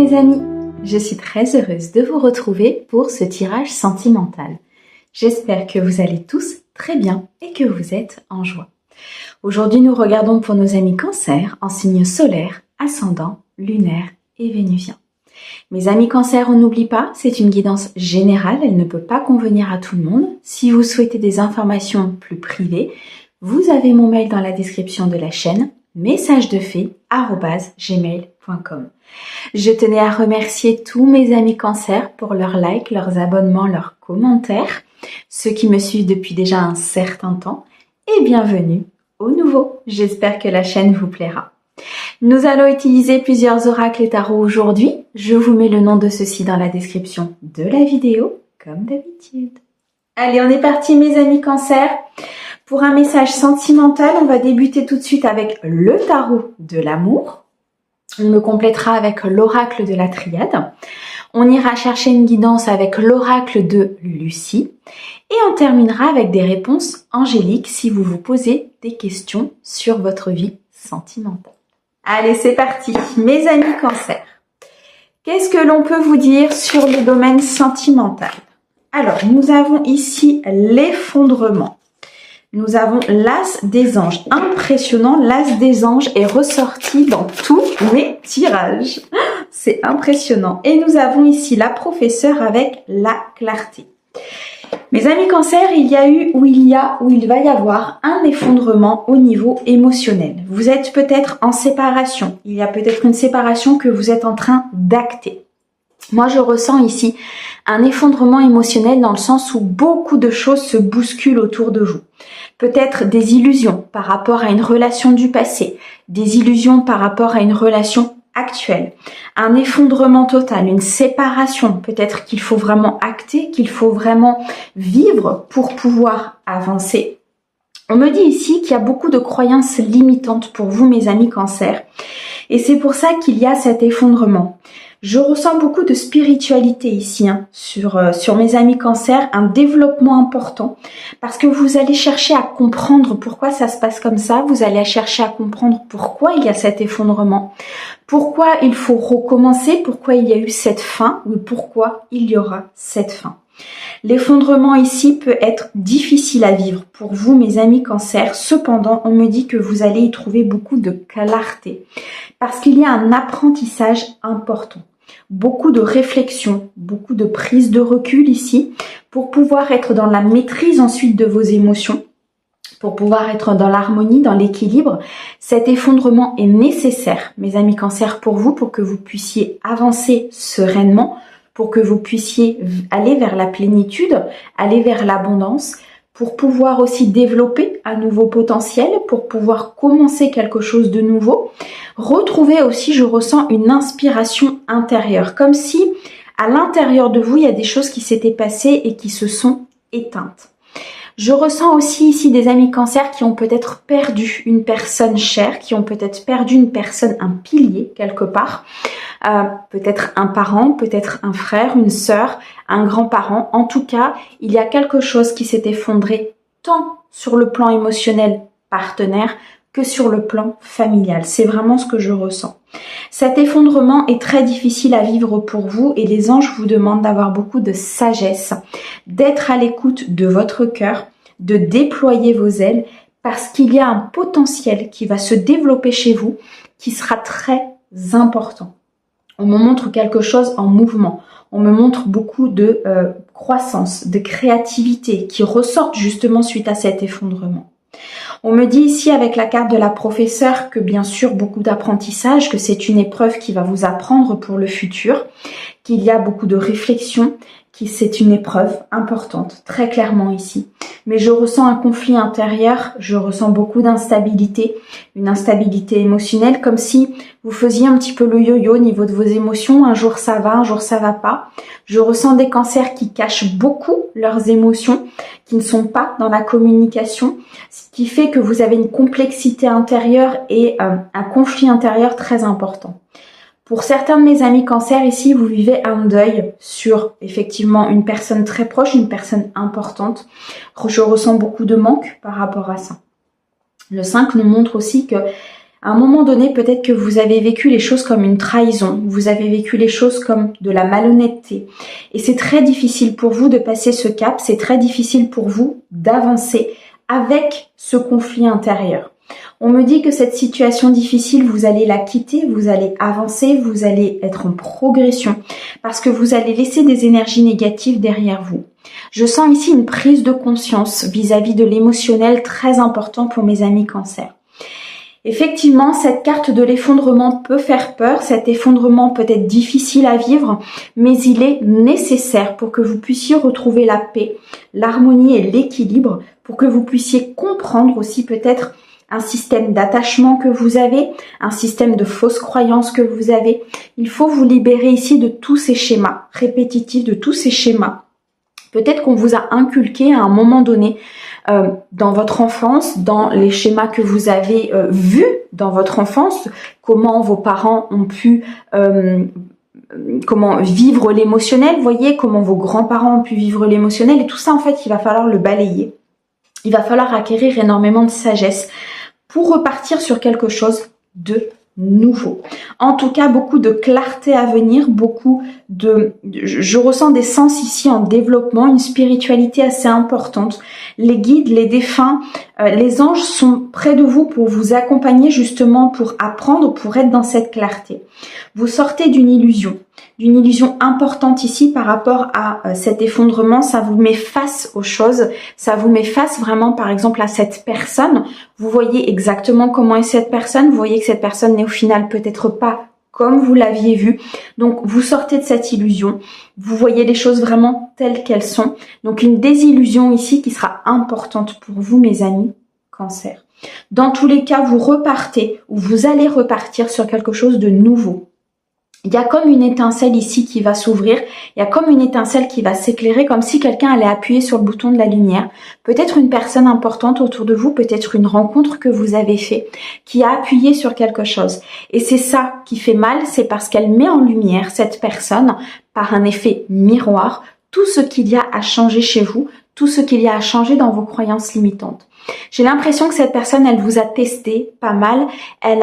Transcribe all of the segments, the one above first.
mes amis, je suis très heureuse de vous retrouver pour ce tirage sentimental. J'espère que vous allez tous très bien et que vous êtes en joie. Aujourd'hui, nous regardons pour nos amis Cancer en signe solaire, ascendant, lunaire et vénusien. Mes amis Cancer, on n'oublie pas, c'est une guidance générale, elle ne peut pas convenir à tout le monde. Si vous souhaitez des informations plus privées, vous avez mon mail dans la description de la chaîne, messagesdefée@gmail.com. Je tenais à remercier tous mes amis Cancer pour leurs likes, leurs abonnements, leurs commentaires, ceux qui me suivent depuis déjà un certain temps, et bienvenue aux nouveaux. J'espère que la chaîne vous plaira. Nous allons utiliser plusieurs oracles et tarots aujourd'hui. Je vous mets le nom de ceux-ci dans la description de la vidéo, comme d'habitude. Allez, on est parti mes amis Cancer. Pour un message sentimental, on va débuter tout de suite avec le tarot de l'amour. On me complétera avec l'oracle de la triade. On ira chercher une guidance avec l'oracle de Lucie. Et on terminera avec des réponses angéliques si vous vous posez des questions sur votre vie sentimentale. Allez, c'est parti, mes amis Cancer. Qu'est-ce que l'on peut vous dire sur le domaine sentimental? Alors, nous avons ici l'effondrement. Nous avons l'As des anges. Impressionnant, l'As des anges est ressorti dans tous mes tirages. C'est impressionnant. Et nous avons ici la professeure avec la clarté. Mes amis Cancer, il va y avoir un effondrement au niveau émotionnel. Vous êtes peut-être en séparation. Il y a peut-être une séparation que vous êtes en train d'acter. Moi, je ressens ici un effondrement émotionnel dans le sens où beaucoup de choses se bousculent autour de vous. Peut-être des illusions par rapport à une relation du passé, des illusions par rapport à une relation actuelle, un effondrement total, une séparation. Peut-être qu'il faut vraiment acter, qu'il faut vraiment vivre pour pouvoir avancer. On me dit ici qu'il y a beaucoup de croyances limitantes pour vous, mes amis Cancer. Et c'est pour ça qu'il y a cet effondrement. Je ressens beaucoup de spiritualité ici sur mes amis Cancer, un développement important parce que vous allez chercher à comprendre pourquoi ça se passe comme ça, vous allez chercher à comprendre pourquoi il y a cet effondrement, pourquoi il faut recommencer, pourquoi il y a eu cette fin ou pourquoi il y aura cette fin. L'effondrement ici peut être difficile à vivre pour vous, mes amis Cancer. Cependant, on me dit que vous allez y trouver beaucoup de clarté parce qu'il y a un apprentissage important. Beaucoup de réflexion, beaucoup de prise de recul ici pour pouvoir être dans la maîtrise ensuite de vos émotions, pour pouvoir être dans l'harmonie, dans l'équilibre. Cet effondrement est nécessaire, mes amis Cancer, pour vous, pour que vous puissiez avancer sereinement, pour que vous puissiez aller vers la plénitude, aller vers l'abondance, pour pouvoir aussi développer un nouveau potentiel, pour pouvoir commencer quelque chose de nouveau. Retrouver aussi, je ressens une inspiration intérieure, comme si à l'intérieur de vous, il y a des choses qui s'étaient passées et qui se sont éteintes. Je ressens aussi ici des amis Cancer qui ont peut-être perdu une personne chère, qui ont peut-être perdu une personne, un pilier quelque part, peut-être un parent, peut-être un frère, une sœur, un grand-parent. En tout cas, il y a quelque chose qui s'est effondré tant sur le plan émotionnel partenaire que sur le plan familial. C'est vraiment ce que je ressens. Cet effondrement est très difficile à vivre pour vous et les anges vous demandent d'avoir beaucoup de sagesse, d'être à l'écoute de votre cœur, de déployer vos ailes parce qu'il y a un potentiel qui va se développer chez vous qui sera très important. On me montre quelque chose en mouvement. On me montre beaucoup de croissance, de créativité qui ressortent justement suite à cet effondrement. On me dit ici avec la carte de la professeure que bien sûr beaucoup d'apprentissage, que c'est une épreuve qui va vous apprendre pour le futur, qu'il y a beaucoup de réflexion, que c'est une épreuve importante, très clairement ici. Mais je ressens un conflit intérieur, je ressens beaucoup d'instabilité, une instabilité émotionnelle, comme si vous faisiez un petit peu le yo-yo au niveau de vos émotions, un jour ça va pas. Je ressens des cancers qui cachent beaucoup leurs émotions, qui ne sont pas dans la communication, ce qui fait que vous avez une complexité intérieure et un conflit intérieur très important. Pour certains de mes amis Cancer ici, vous vivez un deuil sur effectivement une personne très proche, une personne importante. Je ressens beaucoup de manque par rapport à ça. Le 5 nous montre aussi que À un moment donné, peut-être que vous avez vécu les choses comme une trahison, vous avez vécu les choses comme de la malhonnêteté. Et c'est très difficile pour vous de passer ce cap, c'est très difficile pour vous d'avancer avec ce conflit intérieur. On me dit que cette situation difficile, vous allez la quitter, vous allez avancer, vous allez être en progression parce que vous allez laisser des énergies négatives derrière vous. Je sens ici une prise de conscience vis-à-vis de l'émotionnel très important pour mes amis Cancer. Effectivement, cette carte de l'effondrement peut faire peur, cet effondrement peut être difficile à vivre, mais il est nécessaire pour que vous puissiez retrouver la paix, l'harmonie et l'équilibre, pour que vous puissiez comprendre aussi peut-être un système d'attachement que vous avez, un système de fausses croyances que vous avez. Il faut vous libérer ici de tous ces schémas répétitifs, de tous ces schémas. Peut-être qu'on vous a inculqué à un moment donné dans votre enfance, dans les schémas que vous avez vus dans votre enfance, comment vos parents ont pu comment vivre l'émotionnel, vous voyez, comment vos grands-parents ont pu vivre l'émotionnel, et tout ça en fait il va falloir le balayer. Il va falloir acquérir énormément de sagesse pour repartir sur quelque chose de nouveau. En tout cas, beaucoup de clarté à venir, je ressens des sens ici en développement, une spiritualité assez importante. Les guides, les défunts, les anges sont près de vous pour vous accompagner justement pour apprendre, pour être dans cette clarté. Vous sortez d'une illusion importante ici par rapport à cet effondrement. Ça vous met face aux choses, ça vous met face vraiment par exemple à cette personne. Vous voyez exactement comment est cette personne, vous voyez que cette personne n'est au final peut-être pas comme vous l'aviez vu. Donc vous sortez de cette illusion, vous voyez les choses vraiment telles qu'elles sont. Donc une désillusion ici qui sera importante pour vous mes amis Cancer. Dans tous les cas, vous repartez ou vous allez repartir sur quelque chose de nouveau. Il y a comme une étincelle ici qui va s'ouvrir, il y a comme une étincelle qui va s'éclairer, comme si quelqu'un allait appuyer sur le bouton de la lumière. Peut-être une personne importante autour de vous, peut-être une rencontre que vous avez fait, qui a appuyé sur quelque chose. Et c'est ça qui fait mal, c'est parce qu'elle met en lumière cette personne, par un effet miroir, tout ce qu'il y a à changer chez vous, tout ce qu'il y a à changer dans vos croyances limitantes. J'ai l'impression que cette personne, elle vous a testé pas mal, elle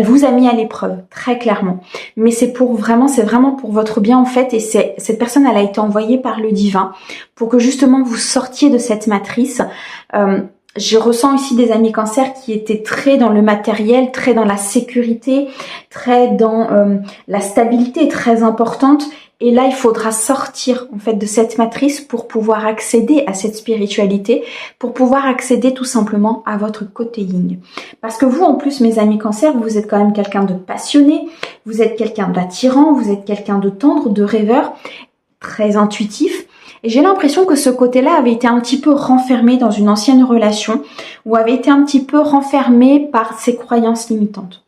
vous a mis à l'épreuve, très clairement. Mais c'est vraiment pour votre bien en fait, et cette personne, elle a été envoyée par le divin pour que justement vous sortiez de cette matrice. Je ressens ici des amis Cancer qui étaient très dans le matériel, très dans la sécurité, très dans la stabilité très importante. Et là, il faudra sortir en fait de cette matrice pour pouvoir accéder à cette spiritualité, pour pouvoir accéder tout simplement à votre côté yin. Parce que vous, en plus, mes amis Cancer, vous êtes quand même quelqu'un de passionné, vous êtes quelqu'un d'attirant, vous êtes quelqu'un de tendre, de rêveur, très intuitif. Et j'ai l'impression que ce côté-là avait été un petit peu renfermé dans une ancienne relation ou avait été un petit peu renfermé par ses croyances limitantes.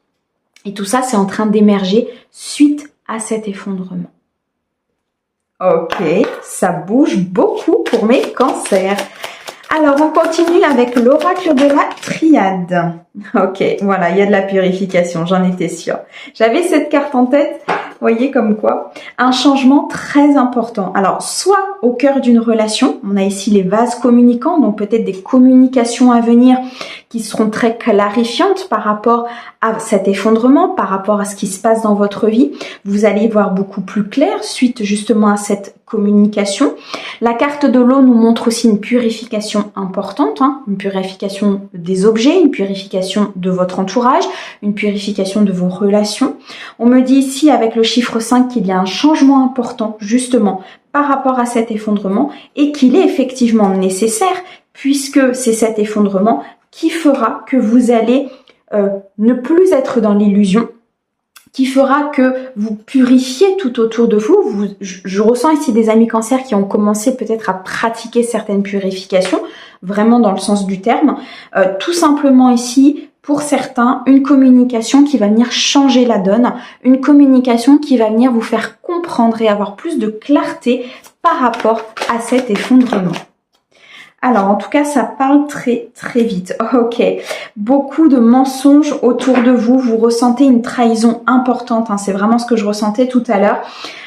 Et tout ça, c'est en train d'émerger suite à cet effondrement. Ok, ça bouge beaucoup pour mes Cancers. Alors, on continue avec l'oracle de la triade. Ok, voilà, il y a de la purification, j'en étais sûre. J'avais cette carte en tête, vous voyez comme quoi. Un changement très important. Alors, soit au cœur d'une relation, on a ici les vases communicants, donc peut-être des communications à venir qui seront très clarifiantes par rapport à cet effondrement, par rapport à ce qui se passe dans votre vie. Vous allez y voir beaucoup plus clair suite justement à cette communication. La carte de l'eau nous montre aussi une purification importante, une purification des objets, une purification de votre entourage, une purification de vos relations. On me dit ici avec le chiffre 5 qu'il y a un changement important justement par rapport à cet effondrement et qu'il est effectivement nécessaire puisque c'est cet effondrement qui fera que vous allez ne plus être dans l'illusion, qui fera que vous purifiez tout autour de vous. Je ressens ici des amis Cancer qui ont commencé peut-être à pratiquer certaines purifications, vraiment dans le sens du terme. Tout simplement ici, pour certains, une communication qui va venir changer la donne, une communication qui va venir vous faire comprendre et avoir plus de clarté par rapport à cet effondrement. Alors, en tout cas, ça parle très, très vite. Ok. Beaucoup de mensonges autour de vous. Vous ressentez une trahison importante. C'est vraiment ce que je ressentais tout à l'heure.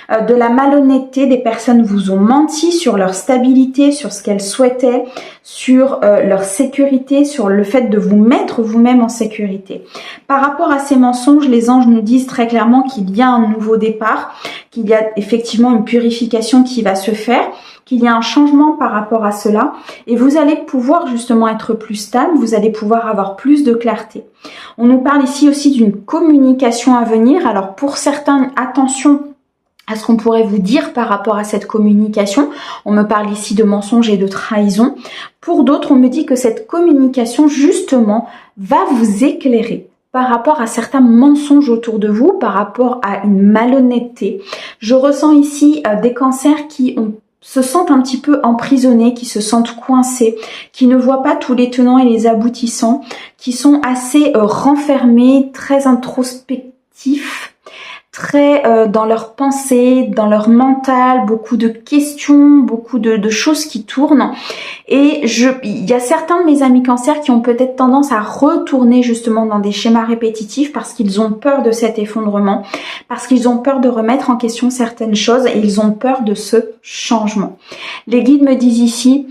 de la malhonnêteté. Des personnes vous ont menti sur leur stabilité, sur ce qu'elles souhaitaient, sur leur sécurité, sur le fait de vous mettre vous-même en sécurité. Par rapport à ces mensonges, les anges nous disent très clairement qu'il y a un nouveau départ, qu'il y a effectivement une purification qui va se faire, qu'il y a un changement par rapport à cela et vous allez pouvoir justement être plus stable, vous allez pouvoir avoir plus de clarté. On nous parle ici aussi d'une communication à venir. Alors pour certains, attention à ce qu'on pourrait vous dire par rapport à cette communication. On me parle ici de mensonges et de trahison. Pour d'autres, on me dit que cette communication justement va vous éclairer par rapport à certains mensonges autour de vous, par rapport à une malhonnêteté. Je ressens ici des cancers qui se sentent un petit peu emprisonnés, qui se sentent coincés, qui ne voient pas tous les tenants et les aboutissants, qui sont assez renfermés, très introspectifs, très dans leurs pensées, dans leur mental, beaucoup de questions, beaucoup de choses qui tournent. Et il y a certains de mes amis cancers qui ont peut-être tendance à retourner justement dans des schémas répétitifs parce qu'ils ont peur de cet effondrement, parce qu'ils ont peur de remettre en question certaines choses et ils ont peur de ce changement. Les guides me disent ici,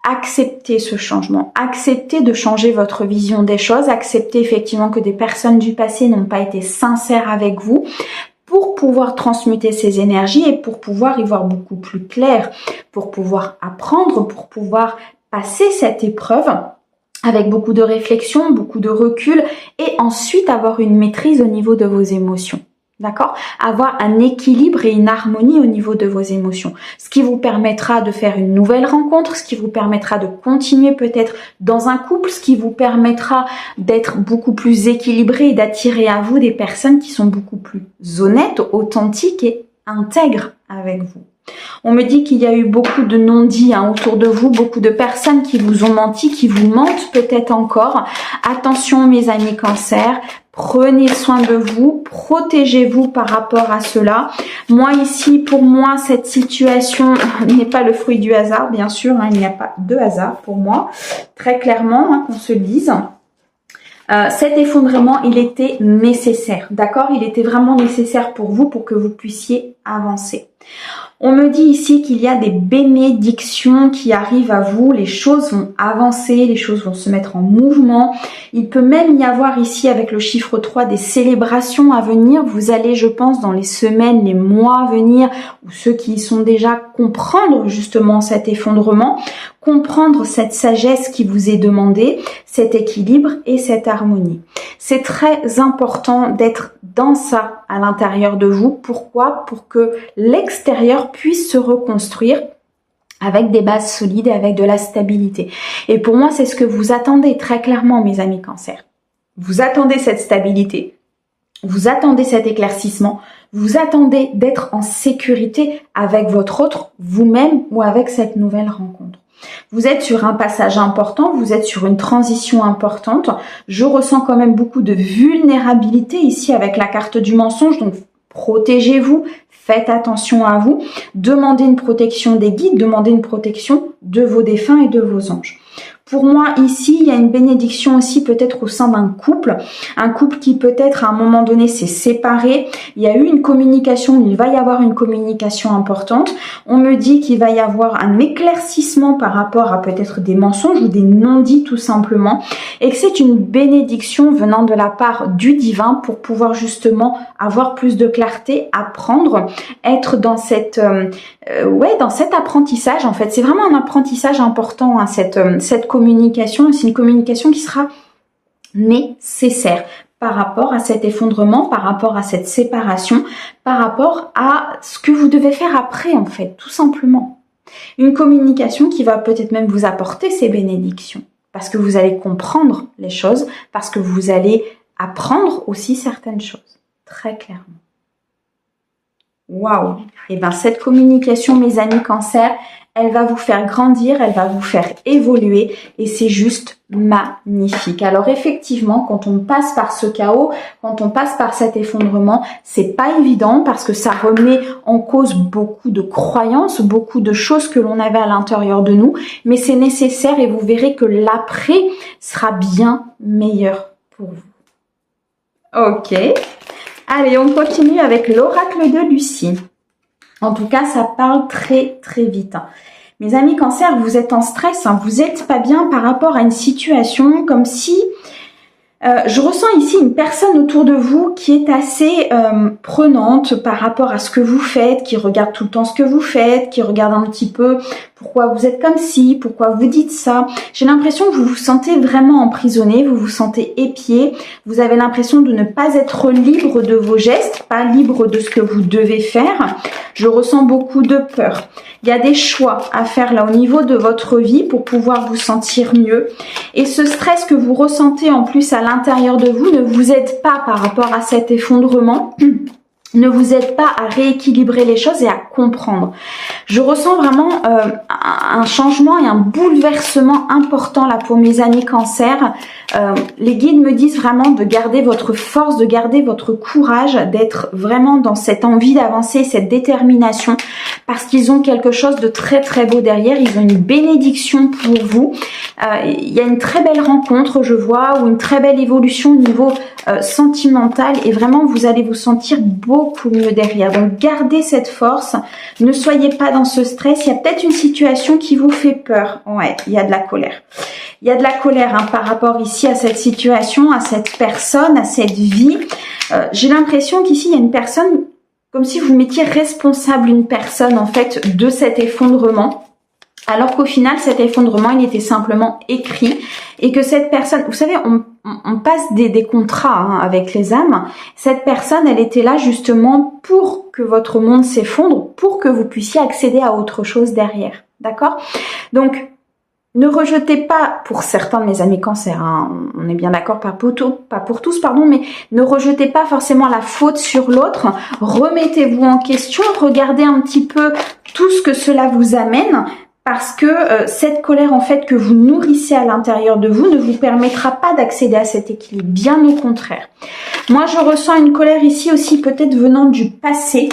acceptez ce changement, acceptez de changer votre vision des choses, acceptez effectivement que des personnes du passé n'ont pas été sincères avec vous pour pouvoir transmuter ces énergies et pour pouvoir y voir beaucoup plus clair, pour pouvoir apprendre, pour pouvoir passer cette épreuve avec beaucoup de réflexion, beaucoup de recul et ensuite avoir une maîtrise au niveau de vos émotions. D'accord? Avoir un équilibre et une harmonie au niveau de vos émotions. Ce qui vous permettra de faire une nouvelle rencontre, ce qui vous permettra de continuer peut-être dans un couple, ce qui vous permettra d'être beaucoup plus équilibré et d'attirer à vous des personnes qui sont beaucoup plus honnêtes, authentiques et intègres avec vous. On me dit qu'il y a eu beaucoup de non-dits autour de vous, beaucoup de personnes qui vous ont menti, qui vous mentent peut-être encore. Attention mes amis cancers, prenez soin de vous, protégez-vous par rapport à cela. Moi ici, pour moi, cette situation n'est pas le fruit du hasard, bien sûr, il n'y a pas de hasard pour moi, très clairement, qu'on se le dise. Cet effondrement, il était nécessaire, d'accord? Il était vraiment nécessaire pour vous, pour que vous puissiez avancer. On me dit ici qu'il y a des bénédictions qui arrivent à vous, les choses vont avancer, les choses vont se mettre en mouvement. Il peut même y avoir ici avec le chiffre 3 des célébrations à venir. Vous allez, je pense, dans les semaines, les mois à venir, ou ceux qui y sont déjà, comprendre justement cet effondrement, comprendre cette sagesse qui vous est demandée, cet équilibre et cette harmonie. C'est très important d'être dans ça à l'intérieur de vous. Pourquoi? Pour que l'extérieur puisse se reconstruire avec des bases solides et avec de la stabilité. Et pour moi, c'est ce que vous attendez très clairement, mes amis cancers. Vous attendez cette stabilité, vous attendez cet éclaircissement, vous attendez d'être en sécurité avec votre autre, vous-même ou avec cette nouvelle rencontre. Vous êtes sur un passage important, vous êtes sur une transition importante. Je ressens quand même beaucoup de vulnérabilité ici avec la carte du mensonge, donc protégez-vous, faites attention à vous, demandez une protection des guides, demandez une protection de vos défunts et de vos anges. Pour moi, ici, il y a une bénédiction aussi peut-être au sein d'un couple. Un couple qui peut-être à un moment donné s'est séparé. Il y a eu une communication, il va y avoir une communication importante. On me dit qu'il va y avoir un éclaircissement par rapport à peut-être des mensonges ou des non-dits tout simplement. Et que c'est une bénédiction venant de la part du divin pour pouvoir justement avoir plus de clarté, apprendre, être dans cette... dans cet apprentissage en fait. C'est vraiment un apprentissage important, cette communication. C'est une communication qui sera nécessaire par rapport à cet effondrement, par rapport à cette séparation, par rapport à ce que vous devez faire après en fait, tout simplement. Une communication qui va peut-être même vous apporter ces bénédictions parce que vous allez comprendre les choses, parce que vous allez apprendre aussi certaines choses, très clairement. Waouh! Et bien cette communication, mes amis cancers, elle va vous faire grandir, elle va vous faire évoluer et c'est juste magnifique. Alors effectivement, quand on passe par ce chaos, quand on passe par cet effondrement, c'est pas évident parce que ça remet en cause beaucoup de croyances, beaucoup de choses que l'on avait à l'intérieur de nous, mais c'est nécessaire et vous verrez que l'après sera bien meilleur pour vous. Ok. Allez, on continue avec l'oracle de Lucie. En tout cas, ça parle très très vite. Mes amis Cancer, vous êtes en stress, hein, vous n'êtes pas bien par rapport à une situation comme si... je ressens ici une personne autour de vous qui est assez prenante par rapport à ce que vous faites, qui regarde tout le temps ce que vous faites, qui regarde un petit peu pourquoi vous êtes comme ci, pourquoi vous dites ça. J'ai l'impression que vous vous sentez vraiment emprisonné, vous vous sentez épié, vous avez l'impression de ne pas être libre de vos gestes, pas libre de ce que vous devez faire. Je ressens beaucoup de peur. Il y a des choix à faire là au niveau de votre vie pour pouvoir vous sentir mieux. Et ce stress que vous ressentez en plus à l'intérieur de vous ne vous aide pas par rapport à cet effondrement. Ne vous aide pas à rééquilibrer les choses et à comprendre. Je ressens vraiment un changement et un bouleversement important là pour mes amis Cancer. Les guides me disent vraiment de garder votre force, de garder votre courage, d'être vraiment dans cette envie d'avancer, cette détermination, parce qu'ils ont quelque chose de très très beau derrière. Ils ont une bénédiction pour vous. Il y a une très belle rencontre, je vois, ou une très belle évolution au niveau sentimental, et vraiment vous allez vous sentir beaucoup mieux derrière. Donc gardez cette force, ne soyez pas dans ce stress. Il y a peut-être une situation qui vous fait peur. Ouais, il y a de la colère. Il y a de la colère hein, par rapport ici à cette situation, à cette personne, à cette vie. J'ai l'impression qu'ici il y a une personne, comme si vous mettiez responsable une personne en fait de cet effondrement. Alors qu'au final, cet effondrement, il était simplement écrit et que cette personne, vous savez, on passe des contrats hein, avec les âmes. Cette personne, elle était là justement pour que votre monde s'effondre, pour que vous puissiez accéder à autre chose derrière. D'accord? Donc, ne rejetez pas, pour certains de mes amis Cancer, hein, on est bien d'accord, pas pour tous, pardon, mais ne rejetez pas forcément la faute sur l'autre. Remettez-vous en question, regardez un petit peu tout ce que cela vous amène. Parce que cette colère en fait que vous nourrissez à l'intérieur de vous ne vous permettra pas d'accéder à cet équilibre, bien au contraire. Moi je ressens une colère ici aussi peut-être venant du passé.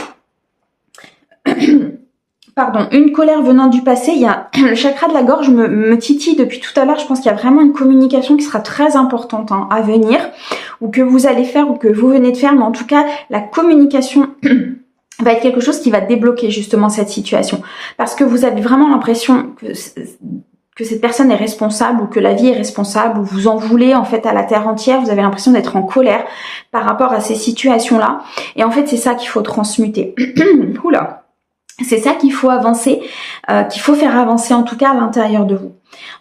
Pardon, une colère venant du passé. Il y a le chakra de la gorge me titille depuis tout à l'heure. Je pense qu'il y a vraiment une communication qui sera très importante hein, à venir, ou que vous allez faire ou que vous venez de faire, mais en tout cas la communication va être quelque chose qui va débloquer justement cette situation. Parce que vous avez vraiment l'impression que cette personne est responsable ou que la vie est responsable ou vous en voulez en fait à la terre entière. Vous avez l'impression d'être en colère par rapport à ces situations-là. Et en fait, c'est ça qu'il faut transmuter. Oula. C'est ça qu'il faut avancer, qu'il faut faire avancer en tout cas à l'intérieur de vous.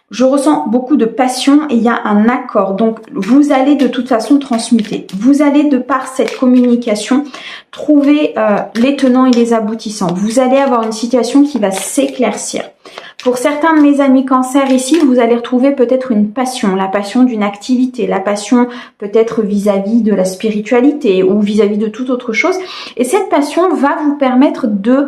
Je ressens beaucoup de passion et il y a un accord. Donc, vous allez de toute façon transmuter. Vous allez, de par cette communication, trouver les tenants et les aboutissants. Vous allez avoir une situation qui va s'éclaircir. Pour certains de mes amis Cancer ici, vous allez retrouver peut-être une passion, la passion d'une activité, la passion peut-être vis-à-vis de la spiritualité ou vis-à-vis de toute autre chose. Et cette passion va vous permettre de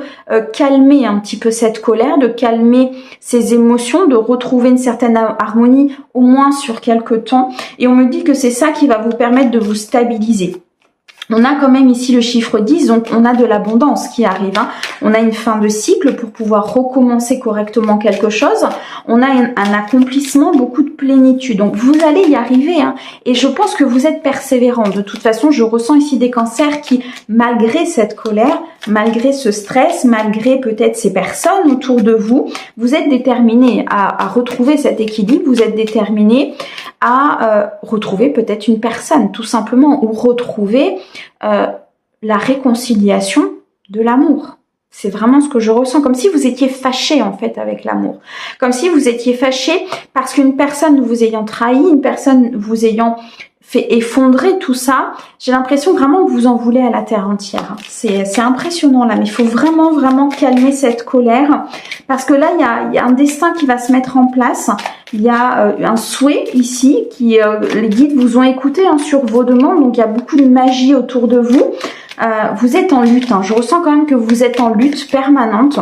calmer un petit peu cette colère, de calmer ces émotions, de retrouver une certaine harmonie au moins sur quelques temps. Et on me dit que c'est ça qui va vous permettre de vous stabiliser. On a quand même ici le chiffre 10, donc on a de l'abondance qui arrive. Hein. On a une fin de cycle pour pouvoir recommencer correctement quelque chose. On a un accomplissement, beaucoup de plénitude. Donc vous allez y arriver. Hein. Et je pense que vous êtes persévérant. De toute façon, je ressens ici des cancers qui, malgré cette colère, malgré ce stress, malgré peut-être ces personnes autour de vous, vous êtes déterminés à retrouver cet équilibre. Vous êtes déterminés à retrouver peut-être une personne, tout simplement, ou retrouver la réconciliation de l'amour. C'est vraiment ce que je ressens, comme si vous étiez fâché en fait avec l'amour. Comme si vous étiez fâché parce qu'une personne vous ayant trahi, une personne vous ayant fait effondrer tout ça, j'ai l'impression vraiment que vous en voulez à la terre entière. C'est impressionnant là, mais il faut vraiment calmer cette colère parce que là, il y a un destin qui va se mettre en place. Il y a un souhait ici qui les guides vous ont écouté hein, sur vos demandes, donc il y a beaucoup de magie autour de vous. Vous êtes en lutte, hein. Je ressens quand même que vous êtes en lutte permanente.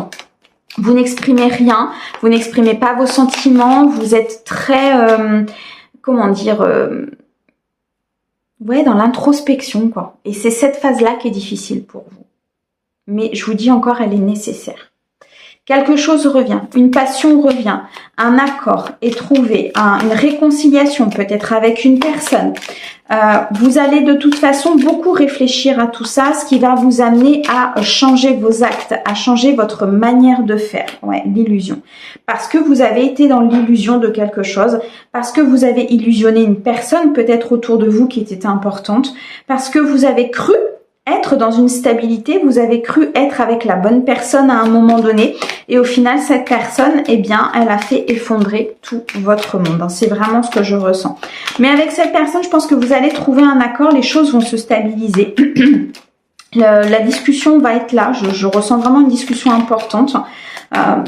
Vous n'exprimez rien, vous n'exprimez pas vos sentiments, vous êtes très, comment dire, ouais, dans l'introspection, quoi. Et c'est cette phase-là qui est difficile pour vous. Mais je vous dis encore, elle est nécessaire. Quelque chose revient, une passion revient, un accord est trouvé, une réconciliation peut-être avec une personne. Vous allez de toute façon beaucoup réfléchir à tout ça, ce qui va vous amener à changer vos actes, à changer votre manière de faire. Ouais, l'illusion. Parce que vous avez été dans l'illusion de quelque chose, parce que vous avez illusionné une personne peut-être autour de vous qui était importante, parce que vous avez cru être dans une stabilité, vous avez cru être avec la bonne personne à un moment donné et au final cette personne, eh bien, elle a fait effondrer tout votre monde. C'est vraiment ce que je ressens. Mais avec cette personne, je pense que vous allez trouver un accord, les choses vont se stabiliser. La discussion va être là, je ressens vraiment une discussion importante.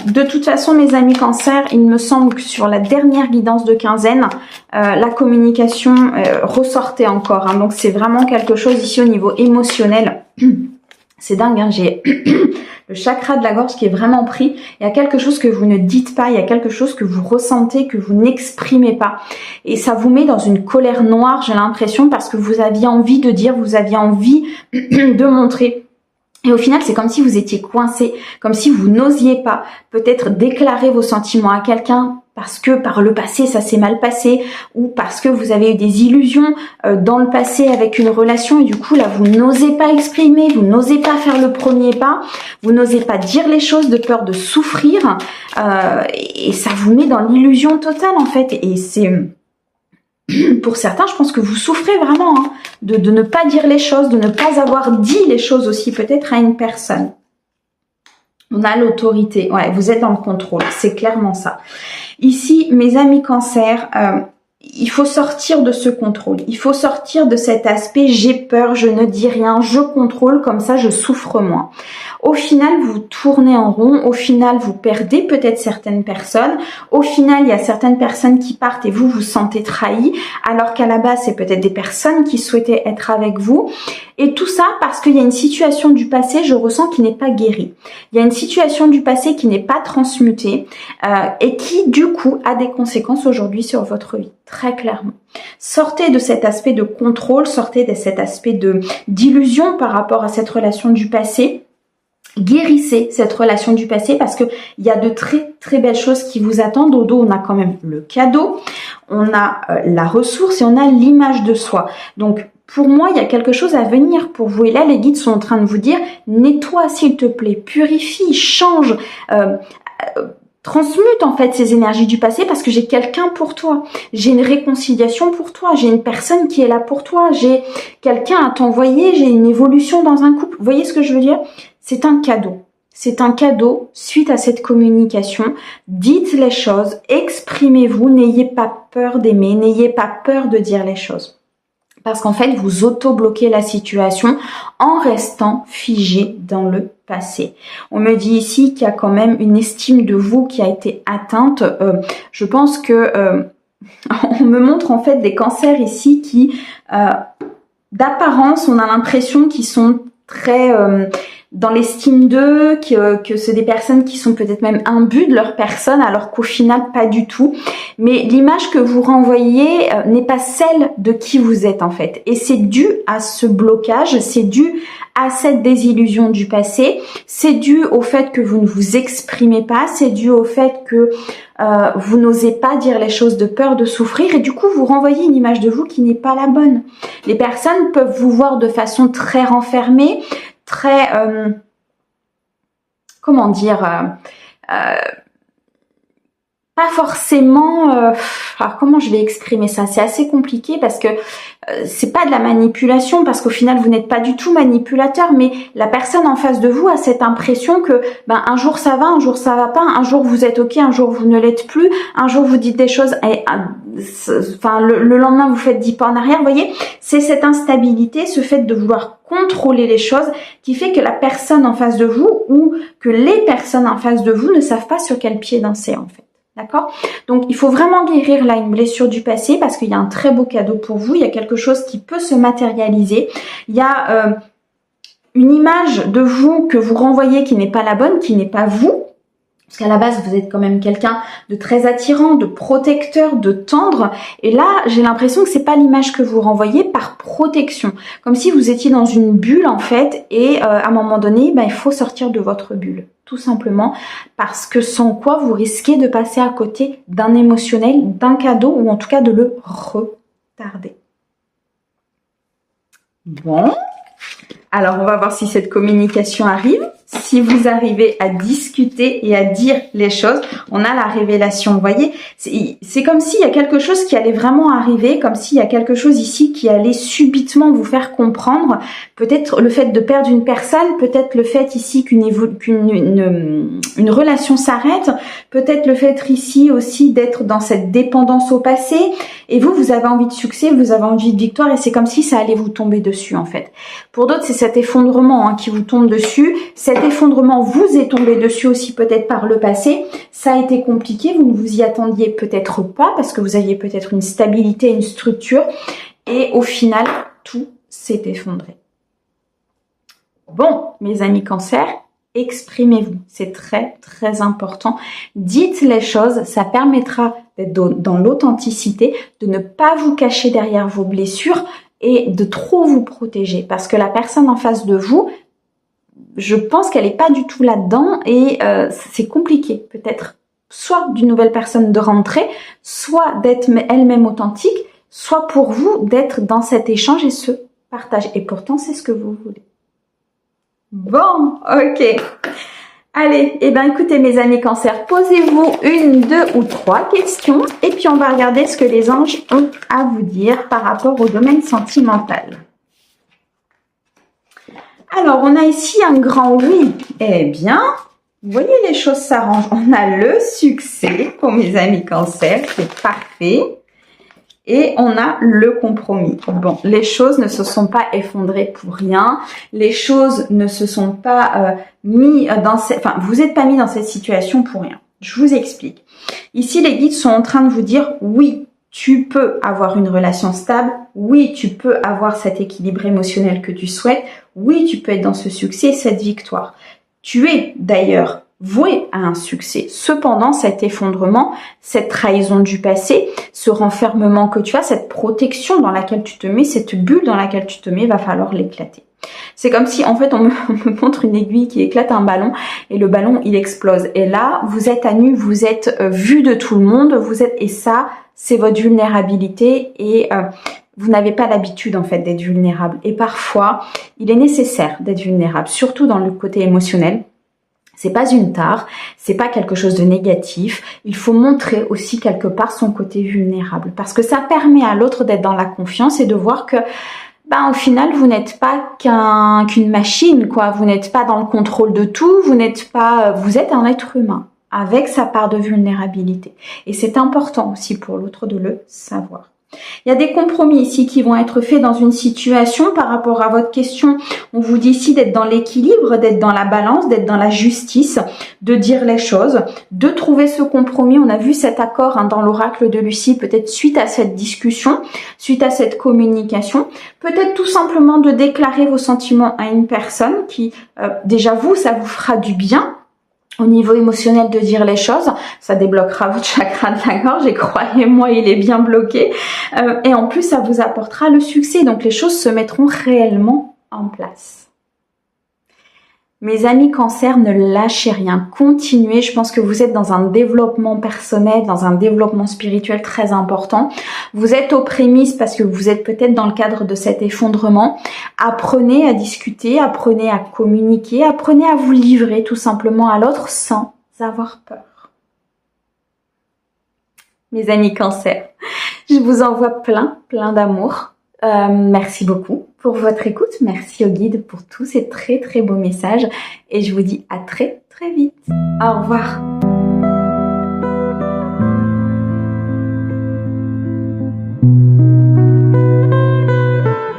De toute façon, mes amis Cancer, il me semble que sur la dernière guidance de quinzaine, la communication ressortait encore. Hein, donc, c'est vraiment quelque chose ici au niveau émotionnel. C'est dingue, hein, j'ai le chakra de la gorge qui est vraiment pris. Il y a quelque chose que vous ne dites pas, il y a quelque chose que vous ressentez, que vous n'exprimez pas. Et ça vous met dans une colère noire, j'ai l'impression, parce que vous aviez envie de dire, vous aviez envie de montrer. Et au final, c'est comme si vous étiez coincé, comme si vous n'osiez pas peut-être déclarer vos sentiments à quelqu'un parce que par le passé, ça s'est mal passé ou parce que vous avez eu des illusions dans le passé avec une relation et du coup, là, vous n'osez pas exprimer, vous n'osez pas faire le premier pas, vous n'osez pas dire les choses de peur de souffrir et ça vous met dans l'illusion totale en fait. Et c'est... Pour certains, je pense que vous souffrez vraiment hein, de ne pas dire les choses, de ne pas avoir dit les choses aussi peut-être à une personne. On a l'autorité, ouais, vous êtes dans le contrôle, c'est clairement ça. Ici, mes amis Cancer, il faut sortir de ce contrôle, il faut sortir de cet aspect j'ai peur, je ne dis rien, je contrôle, comme ça je souffre moins. Au final, vous tournez en rond, au final, vous perdez peut-être certaines personnes, au final, il y a certaines personnes qui partent et vous vous sentez trahi, alors qu'à la base, c'est peut-être des personnes qui souhaitaient être avec vous. Et tout ça parce qu'il y a une situation du passé, je ressens, qui n'est pas guérie. Il y a une situation du passé qui n'est pas transmutée et qui, du coup, a des conséquences aujourd'hui sur votre vie, très clairement. Sortez de cet aspect de contrôle, sortez de cet aspect d'illusion par rapport à cette relation du passé. Guérissez cette relation du passé parce que il y a de très très belles choses qui vous attendent. Au dos, on a quand même le cadeau, on a la ressource et on a l'image de soi. Donc pour moi, il y a quelque chose à venir pour vous. Et là, les guides sont en train de vous dire, nettoie s'il te plaît, purifie, change, transmute en fait ces énergies du passé parce que j'ai quelqu'un pour toi. J'ai une réconciliation pour toi. J'ai une personne qui est là pour toi. J'ai quelqu'un à t'envoyer. J'ai une évolution dans un couple. Vous voyez ce que je veux dire? C'est un cadeau. C'est un cadeau suite à cette communication. Dites les choses, exprimez-vous, n'ayez pas peur d'aimer, n'ayez pas peur de dire les choses. Parce qu'en fait, vous auto-bloquez la situation en restant figé dans le passé. On me dit ici qu'il y a quand même une estime de vous qui a été atteinte. Je pense que on me montre en fait des cancers ici qui, d'apparence, on a l'impression qu'ils sont très... dans l'estime d'eux, que c'est des personnes qui sont peut-être même imbues de leur personne, alors qu'au final, pas du tout. Mais l'image que vous renvoyez n'est pas celle de qui vous êtes en fait. Et c'est dû à ce blocage, c'est dû à cette désillusion du passé, c'est dû au fait que vous ne vous exprimez pas, c'est dû au fait que vous n'osez pas dire les choses de peur de souffrir et du coup, vous renvoyez une image de vous qui n'est pas la bonne. Les personnes peuvent vous voir de façon très renfermée, très, comment dire, pas forcément, alors comment je vais exprimer ça? C'est assez compliqué parce que c'est pas de la manipulation parce qu'au final vous n'êtes pas du tout manipulateur, mais la personne en face de vous a cette impression que un jour ça va, un jour ça va pas, un jour vous êtes ok, un jour vous ne l'êtes plus, un jour vous dites des choses et le lendemain vous faites 10 pas en arrière. Vous voyez, c'est cette instabilité, ce fait de vouloir contrôler les choses qui fait que la personne en face de vous ou que les personnes en face de vous ne savent pas sur quel pied danser en fait. D'accord? Donc, il faut vraiment guérir là une blessure du passé parce qu'il y a un très beau cadeau pour vous. Il y a quelque chose qui peut se matérialiser. Il y a une image de vous que vous renvoyez qui n'est pas la bonne, qui n'est pas vous. Parce qu'à la base, vous êtes quand même quelqu'un de très attirant, de protecteur, de tendre. Et là, j'ai l'impression que c'est pas l'image que vous renvoyez par protection. Comme si vous étiez dans une bulle, en fait. Et à un moment donné, il faut sortir de votre bulle. tout simplement parce que sans quoi vous risquez de passer à côté d'un émotionnel, d'un cadeau ou en tout cas de le retarder. Bon, alors on va voir si cette communication arrive. Si vous arrivez à discuter et à dire les choses, on a la révélation. Vous voyez, c'est comme s'il y a quelque chose qui allait vraiment arriver, comme s'il y a quelque chose ici qui allait subitement vous faire comprendre. Peut-être le fait de perdre une personne, peut-être le fait ici qu'une relation s'arrête, peut-être le fait ici aussi d'être dans cette dépendance au passé. Et vous avez envie de succès, vous avez envie de victoire et c'est comme si ça allait vous tomber dessus en fait. Pour d'autres, c'est cet effondrement qui vous tombe dessus. Cet effondrement vous est tombé dessus aussi peut-être par le passé. Ça a été compliqué, vous ne vous y attendiez peut-être pas parce que vous aviez peut-être une stabilité, une structure. Et au final, tout s'est effondré. Bon, mes amis Cancer, exprimez-vous. C'est très, très important. Dites les choses, ça permettra d'être dans l'authenticité, de ne pas vous cacher derrière vos blessures et de trop vous protéger. Parce que la personne en face de vous, je pense qu'elle n'est pas du tout là-dedans et c'est compliqué peut-être soit d'une nouvelle personne de rentrer, soit d'être elle-même authentique, soit pour vous d'être dans cet échange et ce partage. Et pourtant, c'est ce que vous voulez. Bon, ok. Allez, écoutez mes amis Cancer, posez-vous 1, 2 ou 3 questions et puis on va regarder ce que les anges ont à vous dire par rapport au domaine sentimental. Alors, on a ici un grand oui. Eh bien, vous voyez, les choses s'arrangent. On a le succès pour mes amis Cancer, c'est parfait. Et on a le compromis. Bon, les choses ne se sont pas effondrées pour rien. Les choses ne se sont pas mis dans vous n'êtes pas mis dans cette situation pour rien. Je vous explique. Ici, les guides sont en train de vous dire oui, tu peux avoir une relation stable. Oui, tu peux avoir cet équilibre émotionnel que tu souhaites. Oui, tu peux être dans ce succès et cette victoire. Tu es d'ailleurs voué à un succès. Cependant, cet effondrement, cette trahison du passé, ce renfermement que tu as, cette protection dans laquelle tu te mets, cette bulle dans laquelle tu te mets, va falloir l'éclater. C'est comme si, en fait, on me montre une aiguille qui éclate un ballon et le ballon, il explose. Et là, vous êtes à nu, vous êtes vu de tout le monde, et ça, c'est votre vulnérabilité et vous n'avez pas l'habitude, en fait, d'être vulnérable. Et parfois, il est nécessaire d'être vulnérable, surtout dans le côté émotionnel. C'est pas une tare, c'est pas quelque chose de négatif. Il faut montrer aussi quelque part son côté vulnérable parce que ça permet à l'autre d'être dans la confiance et de voir que, au final, vous n'êtes pas qu'une machine, quoi. Vous n'êtes pas dans le contrôle de tout. Vous êtes un être humain avec sa part de vulnérabilité. Et c'est important aussi pour l'autre de le savoir. Il y a des compromis ici qui vont être faits dans une situation par rapport à votre question. On vous dit ici d'être dans l'équilibre, d'être dans la balance, d'être dans la justice, de dire les choses, de trouver ce compromis. On a vu cet accord dans l'oracle de Lucie, peut-être suite à cette discussion, suite à cette communication. Peut-être tout simplement de déclarer vos sentiments à une personne qui, déjà vous, ça vous fera du bien. Au niveau émotionnel de dire les choses, ça débloquera votre chakra de la gorge et croyez-moi, il est bien bloqué. Et en plus, ça vous apportera le succès. Donc, les choses se mettront réellement en place. Mes amis Cancer, ne lâchez rien. Continuez. Je pense que vous êtes dans un développement personnel, dans un développement spirituel très important. Vous êtes aux prémices parce que vous êtes peut-être dans le cadre de cet effondrement. Apprenez à discuter, apprenez à communiquer, apprenez à vous livrer tout simplement à l'autre sans avoir peur. Mes amis Cancer, je vous envoie plein d'amour. Merci beaucoup pour votre écoute. Merci au guide pour tous ces très beaux messages. Et je vous dis à très vite. Au revoir.